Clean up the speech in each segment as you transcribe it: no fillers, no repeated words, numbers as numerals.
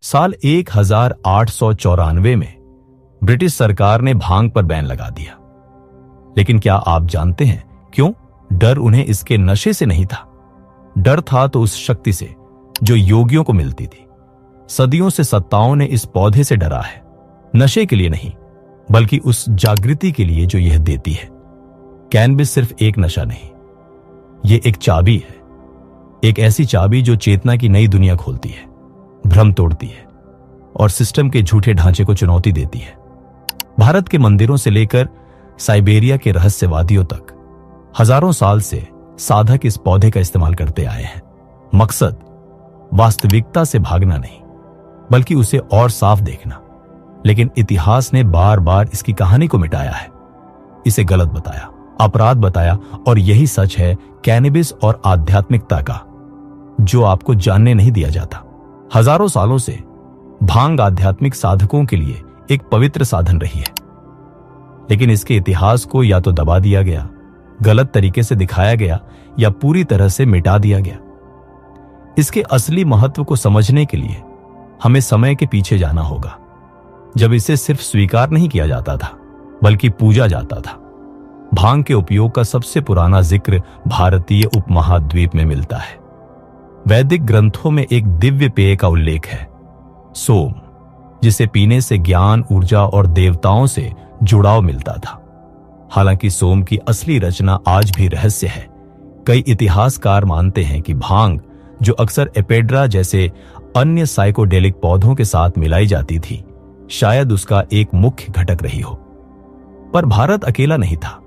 साल 1894 में ब्रिटिश सरकार ने भांग पर बैन लगा दिया। लेकिन क्या आप जानते हैं क्यों? डर उन्हें इसके नशे से नहीं था। डर था तो उस शक्ति से जो योगियों को मिलती थी। सदियों से सत्ताओं ने इस पौधे से डरा है, नशे के लिए नहीं, बल्कि उस जागृति के लिए जो यह देती है। कैनबिस सिर्फ एक नशा नहीं, ये एक चाबी है, एक ऐसी चाबी जो चेतना की नई दुनिया खोलती है, भ्रम तोड़ती है और सिस्टम के झूठे ढांचे को चुनौती देती है। भारत के मंदिरों से लेकर साइबेरिया के रहस्यवादियों तक हजारों साल से साधक इस पौधे का इस्तेमाल करते आए हैं। मकसद वास्तविकता से भागना नहीं, बल्कि उसे और साफ देखना। लेकिन इतिहास ने बार बार इसकी कहानी को मिटाया है, इसे गलत बताया, अपराध बताया, और यही सच है कैनबिस और आध्यात्मिकता का, जो आपको जानने नहीं दिया जाता। हजारों सालों से भांग आध्यात्मिक साधकों के लिए एक पवित्र साधन रही है, लेकिन इसके इतिहास को या तो दबा दिया गया, गलत तरीके से दिखाया गया, या पूरी तरह से मिटा दिया गया। इसके असली महत्व को समझने के लिए हमें समय के पीछे जाना होगा, जब इसे सिर्फ स्वीकार नहीं किया जाता था, बल्कि पूजा जाता था। भांग के उपयोग का सबसे पुराना जिक्र भारतीय उपमहाद्वीप में मिलता है। वैदिक ग्रंथों में एक दिव्य पेय का उल्लेख है, सोम, जिसे पीने से ज्ञान, ऊर्जा और देवताओं से जुड़ाव मिलता था। हालांकि सोम की असली रचना आज भी रहस्य है। कई इतिहासकार मानते हैं कि भांग, जो अक्सर एपेड्रा जैसे अन्य साइकोडेलिक पौधों के साथ मिलाई जाती थी, शायद उसका एक मुख्य घटक रही हो। पर भारत अकेला नहीं था।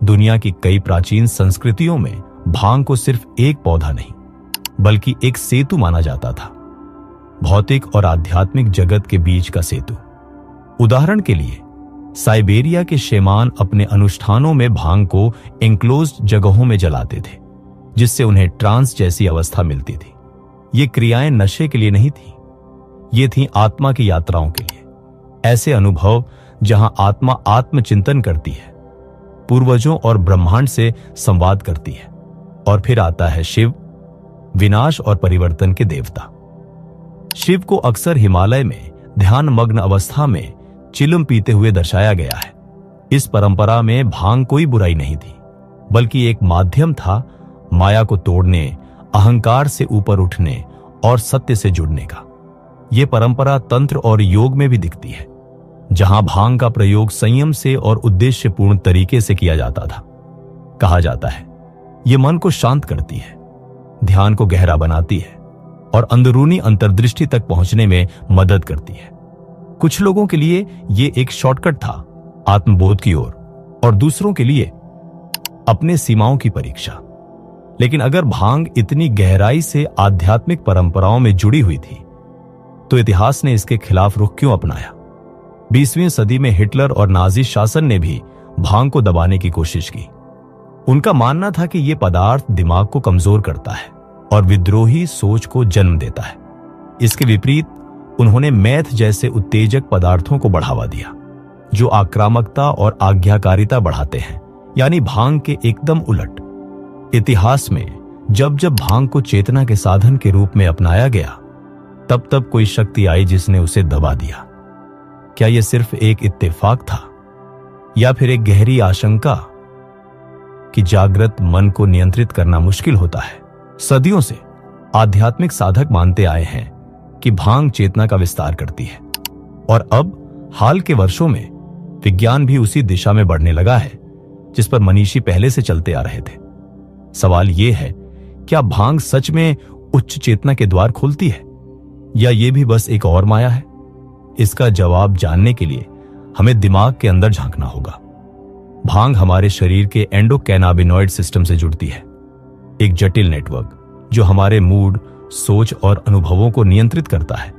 दुनिया की कई प्राचीन संस्कृतियों में भांग को सिर्फ एक पौधा नहीं, बल्कि एक सेतु माना जाता था, भौतिक और आध्यात्मिक जगत के बीच का सेतु। उदाहरण के लिए साइबेरिया के शेमान अपने अनुष्ठानों में भांग को एंक्लोज्ड जगहों में जलाते थे, जिससे उन्हें ट्रांस जैसी अवस्था मिलती थी। ये क्रियाएं नशे के लिए नहीं थी, ये थीं आत्मा की यात्राओं के लिए। ऐसे अनुभव जहां आत्मा आत्मचिंतन करती है, पूर्वजों और ब्रह्मांड से संवाद करती है। और फिर आता है शिव, विनाश और परिवर्तन के देवता। शिव को अक्सर हिमालय में ध्यान मग्न अवस्था में चिलम पीते हुए दर्शाया गया है। इस परंपरा में भांग कोई बुराई नहीं थी, बल्कि एक माध्यम था माया को तोड़ने, अहंकार से ऊपर उठने और सत्य से जुड़ने का। यह परंपरा तंत्र और योग में भी दिखती है, जहां भांग का प्रयोग संयम से और उद्देश्यपूर्ण तरीके से किया जाता था। कहा जाता है यह मन को शांत करती है, ध्यान को गहरा बनाती है और अंदरूनी अंतर्दृष्टि तक पहुंचने में मदद करती है। कुछ लोगों के लिए यह एक शॉर्टकट था आत्मबोध की ओर, और दूसरों के लिए अपने सीमाओं की परीक्षा। लेकिन अगर भांग इतनी गहराई से आध्यात्मिक परंपराओं में जुड़ी हुई थी, तो इतिहास ने इसके खिलाफ रुख क्यों अपनाया? 20वीं सदी में हिटलर और नाजी शासन ने भी भांग को दबाने की कोशिश की। उनका मानना था कि यह पदार्थ दिमाग को कमजोर करता है और विद्रोही सोच को जन्म देता है। इसके विपरीत उन्होंने मैथ जैसे उत्तेजक पदार्थों को बढ़ावा दिया, जो आक्रामकता और आज्ञाकारिता बढ़ाते हैं, यानी भांग के एकदम उलट। इतिहास में जब जब भांग को चेतना के साधन के रूप में अपनाया गया, तब तब कोई शक्ति आई जिसने उसे दबा दिया। क्या यह सिर्फ एक इत्तेफाक था, या फिर एक गहरी आशंका कि जागृत मन को नियंत्रित करना मुश्किल होता है? सदियों से आध्यात्मिक साधक मानते आए हैं कि भांग चेतना का विस्तार करती है, और अब हाल के वर्षों में विज्ञान भी उसी दिशा में बढ़ने लगा है जिस पर मनीषी पहले से चलते आ रहे थे। सवाल यह है, क्या भांग सच में उच्च चेतना के द्वार खोलती है, या यह भी बस एक और माया है? इसका जवाब जानने के लिए हमें दिमाग के अंदर झांकना होगा। भांग हमारे शरीर के एंडोकैनाबिनॉइड सिस्टम से जुड़ती है, एक जटिल नेटवर्क जो हमारे मूड, सोच और अनुभवों को नियंत्रित करता है।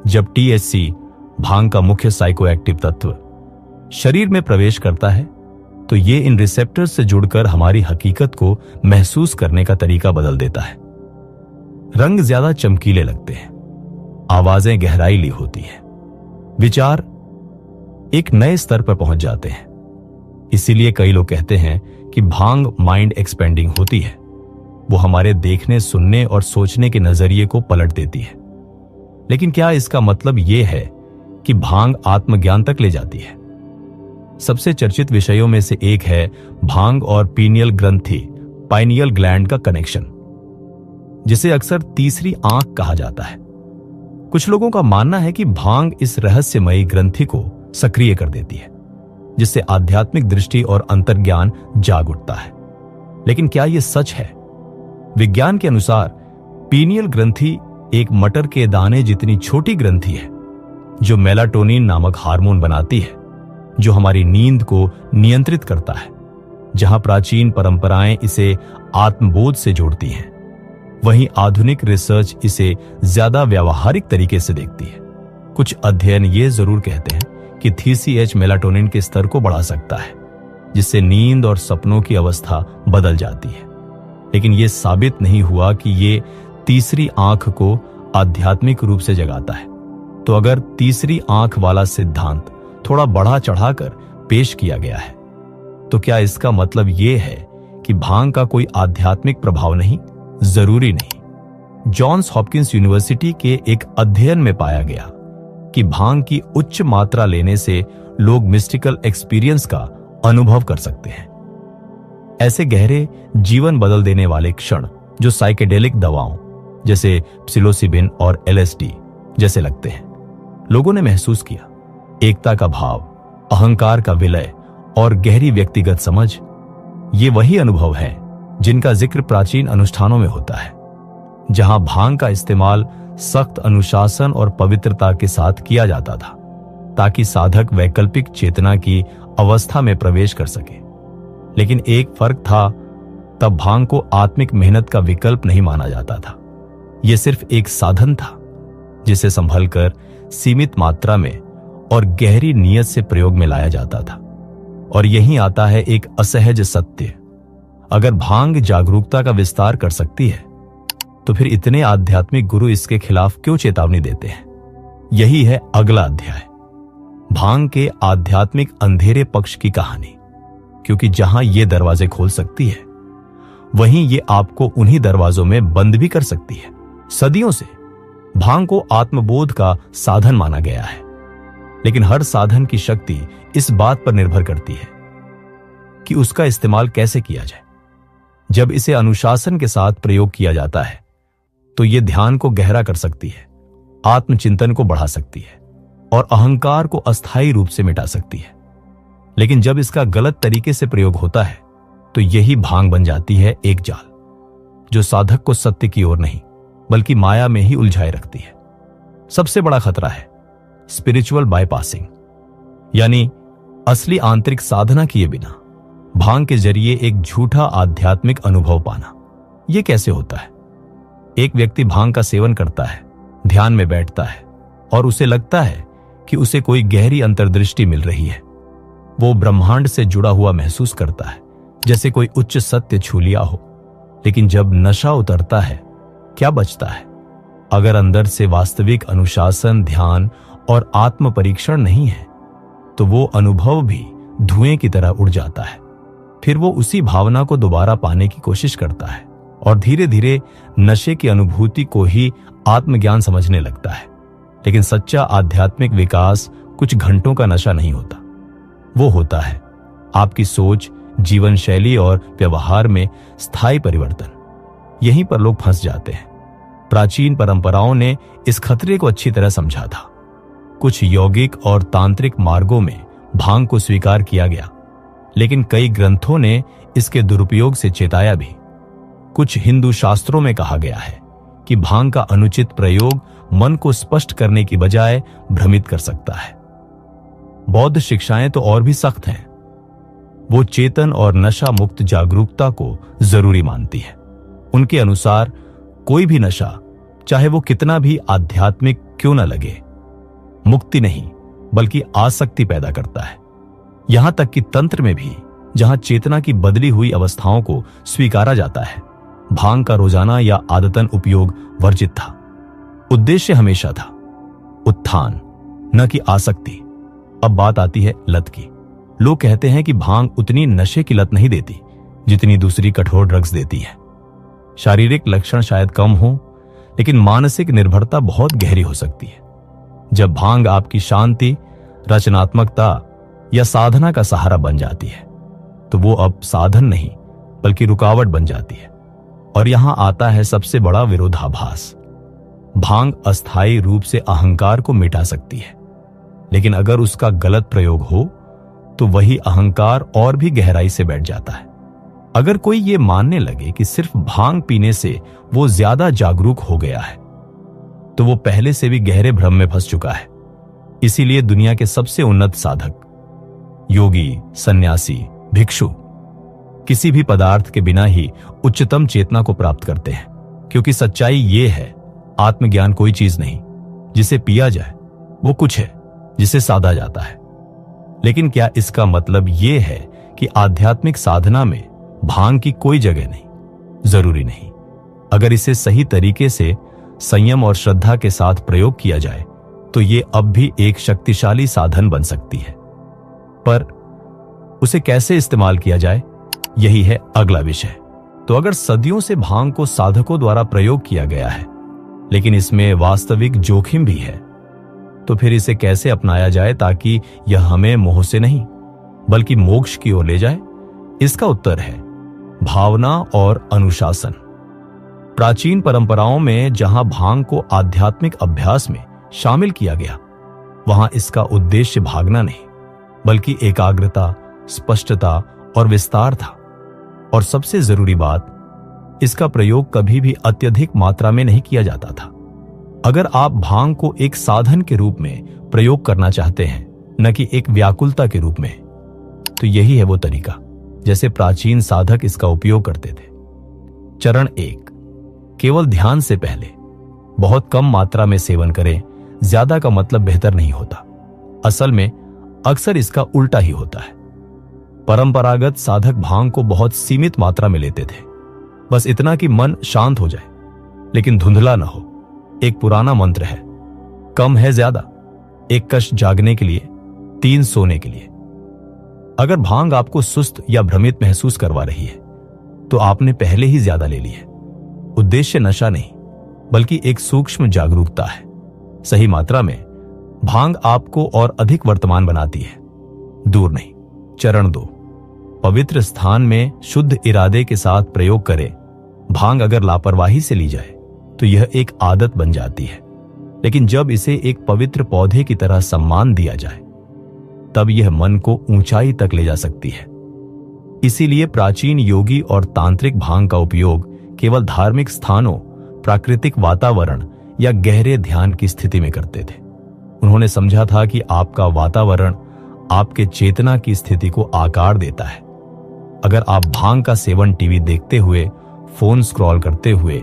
जब THC, भांग का मुख्य साइकोएक्टिव तत्व, शरीर में प्रवेश करता है, तो ये इन रिसेप्टर्स से जुड़कर हमारी हकीकत को महसूस करने का तरीका बदल देता है। रंग ज्यादा चमकीले लगते हैं, आवाजें गहराई ली होती हैं, विचार एक नए स्तर पर पहुंच जाते हैं। इसीलिए कई लोग कहते हैं कि भांग माइंड एक्सपेंडिंग होती है। वो हमारे देखने, सुनने और सोचने के नजरिए को पलट देती है। लेकिन क्या इसका मतलब यह है कि भांग आत्मज्ञान तक ले जाती है? सबसे चर्चित विषयों में से एक है भांग और पीनियल ग्रंथि, पाइनियल ग्लैंड का कनेक्शन, जिसे अक्सर तीसरी आंख कहा जाता है। कुछ लोगों का मानना है कि भांग इस रहस्यमयी ग्रंथि को सक्रिय कर देती है, जिससे आध्यात्मिक दृष्टि और अंतर्ज्ञान जाग उठता है। लेकिन क्या यह सच है? विज्ञान के अनुसार पीनियल ग्रंथि एक मटर के दाने जितनी छोटी ग्रंथि है, जो मेलाटोनिन नामक हार्मोन बनाती है, जो हमारी नींद को नियंत्रित करता है। जहां प्राचीन परंपराएं इसे आत्मबोध से जोड़ती हैं, वहीं आधुनिक रिसर्च इसे ज्यादा व्यावहारिक तरीके से देखती है। कुछ अध्ययन ये जरूर कहते हैं कि TCH मेलाटोनिन के स्तर को बढ़ा सकता है, जिससे नींद और सपनों की अवस्था बदल जाती है। लेकिन यह साबित नहीं हुआ कि ये तीसरी आंख को आध्यात्मिक रूप से जगाता है। तो अगर तीसरी आंख वाला सिद्धांत थोड़ा बढ़ा चढ़ाकर पेश किया गया है, तो क्या इसका मतलब यह है कि भांग का कोई आध्यात्मिक प्रभाव नहीं? जरूरी नहीं। जॉन्स हॉपकिंस यूनिवर्सिटी के एक अध्ययन में पाया गया कि भांग की उच्च मात्रा लेने से लोग मिस्टिकल एक्सपीरियंस का अनुभव कर सकते हैं। ऐसे गहरे जीवन बदल देने वाले क्षण जो साइकेडेलिक दवाओं जैसे प्सिलोसिबिन और LSD जैसे लगते हैं, लोगों ने महसूस किया। एकता का भाव, अहंकार का विलय और गहरी व्यक्तिगत समझ, ये वही अनुभव है जिनका जिक्र प्राचीन अनुष्ठानों में होता है, जहां भांग का इस्तेमाल सख्त अनुशासन और पवित्रता के साथ किया जाता था, ताकि साधक वैकल्पिक चेतना की अवस्था में प्रवेश कर सके। लेकिन एक फर्क था, तब भांग को आत्मिक मेहनत का विकल्प नहीं माना जाता था। यह सिर्फ एक साधन था जिसे संभलकर सीमित मात्रा में और गहरी नियत से प्रयोग में लाया जाता था। और यहीं आता है एक असहज सत्य। अगर भांग जागरूकता का विस्तार कर सकती है, तो फिर इतने आध्यात्मिक गुरु इसके खिलाफ क्यों चेतावनी देते हैं? यही है अगला अध्याय, भांग के आध्यात्मिक अंधेरे पक्ष की कहानी। क्योंकि जहां ये दरवाजे खोल सकती है, वहीं ये आपको उन्हीं दरवाजों में बंद भी कर सकती है। सदियों से भांग को आत्मबोध का साधन माना गया है, लेकिन हर साधन की शक्ति इस बात पर निर्भर करती है कि उसका इस्तेमाल कैसे किया जाए। जब इसे अनुशासन के साथ प्रयोग किया जाता है, तो यह ध्यान को गहरा कर सकती है, आत्मचिंतन को बढ़ा सकती है और अहंकार को अस्थायी रूप से मिटा सकती है। लेकिन जब इसका गलत तरीके से प्रयोग होता है, तो यही भांग बन जाती है एक जाल, जो साधक को सत्य की ओर नहीं बल्कि माया में ही उलझाए रखती है। सबसे बड़ा खतरा है स्पिरिचुअल बाईपासिंग, यानी असली आंतरिक साधना किए बिना भांग के जरिए एक झूठा आध्यात्मिक अनुभव पाना। यह कैसे होता है? एक व्यक्ति भांग का सेवन करता है, ध्यान में बैठता है और उसे लगता है कि उसे कोई गहरी अंतर्दृष्टि मिल रही है। वो ब्रह्मांड से जुड़ा हुआ महसूस करता है, जैसे कोई उच्च सत्य छू लिया हो। लेकिन जब नशा उतरता है, क्या बचता है? अगर अंदर से वास्तविक अनुशासन, ध्यान और आत्म परीक्षण नहीं है, तो वो अनुभव भी धुएं की तरह उड़ जाता है। फिर वो उसी भावना को दोबारा पाने की कोशिश करता है और धीरे धीरे नशे की अनुभूति को ही आत्मज्ञान समझने लगता है। लेकिन सच्चा आध्यात्मिक विकास कुछ घंटों का नशा नहीं होता। वो होता है आपकी सोच, जीवन शैली और व्यवहार में स्थायी परिवर्तन। यहीं पर लोग फंस जाते हैं। प्राचीन परंपराओं ने इस खतरे को अच्छी तरह समझा था। कुछ यौगिक और तांत्रिक मार्गों में भांग को स्वीकार किया गया, लेकिन कई ग्रंथों ने इसके दुरुपयोग से चेताया भी। कुछ हिंदू शास्त्रों में कहा गया है कि भांग का अनुचित प्रयोग मन को स्पष्ट करने की बजाय भ्रमित कर सकता है। बौद्ध शिक्षाएं तो और भी सख्त हैं। वो चेतन और नशा मुक्त जागरूकता को जरूरी मानती है। उनके अनुसार कोई भी नशा, चाहे वो कितना भी आध्यात्मिक क्यों न लगे, मुक्ति नहीं बल्कि आसक्ति पैदा करता है। यहां तक कि तंत्र में भी, जहां चेतना की बदली हुई अवस्थाओं को स्वीकारा जाता है, भांग का रोजाना या आदतन उपयोग वर्जित था। उद्देश्य हमेशा था उत्थान, न कि आसक्ति। अब बात आती है लत की। लोग कहते हैं कि भांग उतनी नशे की लत नहीं देती जितनी दूसरी कठोर ड्रग्स देती है। शारीरिक लक्षण शायद कम हो, लेकिन मानसिक निर्भरता बहुत गहरी हो सकती है। जब भांग आपकी शांति, रचनात्मकता या साधना का सहारा बन जाती है तो वो अब साधन नहीं बल्कि रुकावट बन जाती है। और यहां आता है सबसे बड़ा विरोधाभास। भांग अस्थायी रूप से अहंकार को मिटा सकती है, लेकिन अगर उसका गलत प्रयोग हो तो वही अहंकार और भी गहराई से बैठ जाता है। अगर कोई ये मानने लगे कि सिर्फ भांग पीने से वो ज्यादा जागरूक हो गया है तो वो पहले से भी गहरे भ्रम में फंस चुका है। इसीलिए दुनिया के सबसे उन्नत साधक, योगी, सन्यासी, भिक्षु किसी भी पदार्थ के बिना ही उच्चतम चेतना को प्राप्त करते हैं, क्योंकि सच्चाई ये है, आत्मज्ञान कोई चीज नहीं जिसे पिया जाए, वो कुछ है जिसे साधा जाता है। लेकिन क्या इसका मतलब ये है कि आध्यात्मिक साधना में भांग की कोई जगह नहीं? जरूरी नहीं। अगर इसे सही तरीके से संयम और श्रद्धा के साथ प्रयोग किया जाए तो ये अब भी एक शक्तिशाली साधन बन सकती है। पर उसे कैसे इस्तेमाल किया जाए, यही है अगला विषय। तो अगर सदियों से भांग को साधकों द्वारा प्रयोग किया गया है, लेकिन इसमें वास्तविक जोखिम भी है, तो फिर इसे कैसे अपनाया जाए ताकि यह हमें मोह से नहीं बल्कि मोक्ष की ओर ले जाए? इसका उत्तर है भावना और अनुशासन। प्राचीन परंपराओं में जहां भांग को आध्यात्मिक अभ्यास में शामिल किया गया, वहां इसका उद्देश्य भागना नहीं बल्कि एकाग्रता, स्पष्टता और विस्तार था। और सबसे जरूरी बात, इसका प्रयोग कभी भी अत्यधिक मात्रा में नहीं किया जाता था। अगर आप भांग को एक साधन के रूप में प्रयोग करना चाहते हैं, न कि एक व्याकुलता के रूप में, तो यही है वो तरीका जैसे प्राचीन साधक इसका उपयोग करते थे। चरण 1, केवल ध्यान से पहले बहुत कम मात्रा में सेवन करें। ज्यादा का मतलब बेहतर नहीं होता। असल में अक्सर इसका उल्टा ही होता है। परंपरागत साधक भांग को बहुत सीमित मात्रा में लेते थे, बस इतना कि मन शांत हो जाए लेकिन धुंधला न हो। एक पुराना मंत्र है, कम है ज्यादा, 1 कश जागने के लिए, 3 सोने के लिए। अगर भांग आपको सुस्त या भ्रमित महसूस करवा रही है तो आपने पहले ही ज्यादा ले ली है। उद्देश्य नशा नहीं बल्कि एक सूक्ष्म जागरूकता है। सही मात्रा में भांग आपको और अधिक वर्तमान बनाती है, दूर नहीं। चरण 2, पवित्र स्थान में शुद्ध इरादे के साथ प्रयोग करें। भांग अगर लापरवाही से ली जाए तो यह एक आदत बन जाती है, लेकिन जब इसे एक पवित्र पौधे की तरह सम्मान दिया जाए तब यह मन को ऊंचाई तक ले जा सकती है। इसीलिए प्राचीन योगी और तांत्रिक भांग का उपयोग केवल धार्मिक स्थानों, प्राकृतिक वातावरण या गहरे ध्यान की स्थिति में करते थे। उन्होंने समझा था कि आपका वातावरण आपके चेतना की स्थिति को आकार देता है। अगर आप भांग का सेवन टीवी देखते हुए, फोन स्क्रॉल करते हुए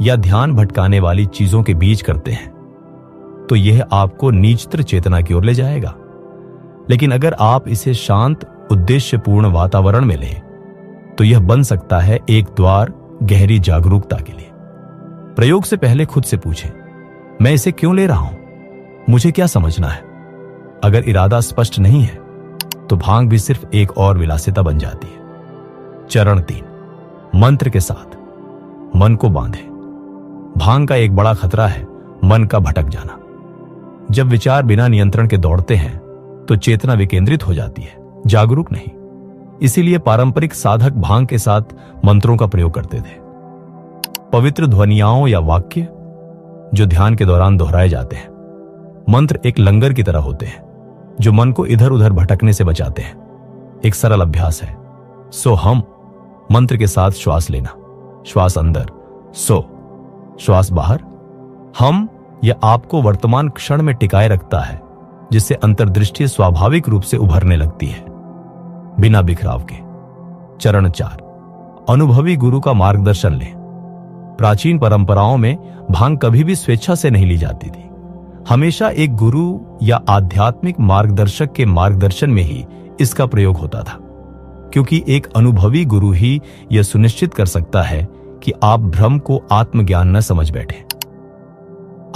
या ध्यान भटकाने वाली चीजों के बीच करते हैं तो यह आपको नीचतर चेतना की ओर ले जाएगा। लेकिन अगर आप इसे शांत, उद्देश्यपूर्ण वातावरण में लें तो यह बन सकता है एक द्वार गहरी जागरूकता के लिए। प्रयोग से पहले खुद से पूछें, मैं इसे क्यों ले रहा हूं? मुझे क्या समझना है? अगर इरादा स्पष्ट नहीं है तो भांग भी सिर्फ एक और विलासिता बन जाती है। चरण 3, मंत्र के साथ मन को बांधे। भांग का एक बड़ा खतरा है मन का भटक जाना। जब विचार बिना नियंत्रण के दौड़ते हैं तो चेतना विकेंद्रित हो जाती है, जागरूक नहीं। इसीलिए पारंपरिक साधक भांग के साथ मंत्रों का प्रयोग करते थे। पवित्र ध्वनियाओं या वाक्य जो ध्यान के दौरान दोहराए जाते हैं। मंत्र एक लंगर की तरह होते हैं जो मन को इधर उधर भटकने से बचाते हैं। एक सरल अभ्यास है, सो हम। मंत्र के साथ श्वास लेना, श्वास अंदर, सो, श्वास बाहर। हम यह आपको वर्तमान क्षण में टिकाए रखता है, जिससे अंतर्दृष्टि स्वाभाविक रूप से उभरने लगती है बिना बिखराव के। चरण 4, अनुभवी गुरु का मार्गदर्शन लें। प्राचीन परंपराओं में भांग कभी भी स्वेच्छा से नहीं ली जाती थी। हमेशा एक गुरु या आध्यात्मिक मार्गदर्शक के मार्गदर्शन में ही इसका प्रयोग होता था, क्योंकि एक अनुभवी गुरु ही यह सुनिश्चित कर सकता है कि आप भ्रम को आत्मज्ञान न समझ बैठे।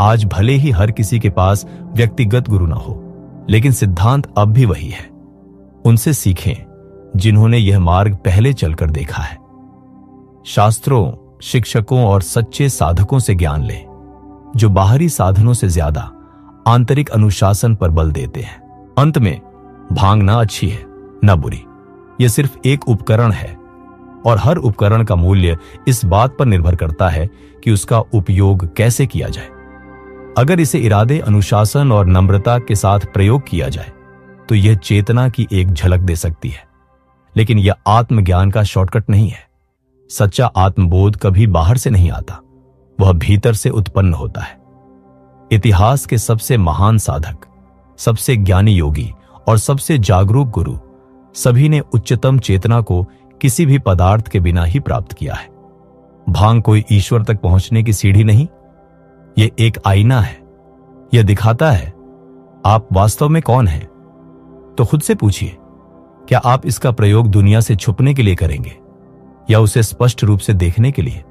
आज भले ही हर किसी के पास व्यक्तिगत गुरु ना हो, लेकिन सिद्धांत अब भी वही है। उनसे सीखें जिन्होंने यह मार्ग पहले चलकर देखा है। शास्त्रों, शिक्षकों और सच्चे साधकों से ज्ञान लें, जो बाहरी साधनों से ज्यादा आंतरिक अनुशासन पर बल देते हैं। अंत में भांग ना अच्छी है ना बुरी, यह सिर्फ एक उपकरण है और हर उपकरण का मूल्य इस बात पर निर्भर करता है कि उसका उपयोग कैसे किया जाए। अगर इसे इरादे, अनुशासन और नम्रता के साथ प्रयोग किया जाए तो यह चेतना की एक झलक दे सकती है, लेकिन यह आत्मज्ञान का शॉर्टकट नहीं है। सच्चा आत्मबोध कभी बाहर से नहीं आता, वह भीतर से उत्पन्न होता है। इतिहास के सबसे महान साधक, सबसे ज्ञानी योगी और सबसे जागरूक गुरु सभी ने उच्चतम चेतना को किसी भी पदार्थ के बिना ही प्राप्त किया है। भांग कोई ईश्वर तक पहुंचने की सीढ़ी नहीं, यह एक आईना है। यह दिखाता है आप वास्तव में कौन हैं। तो खुद से पूछिए, क्या आप इसका प्रयोग दुनिया से छुपने के लिए करेंगे या उसे स्पष्ट रूप से देखने के लिए?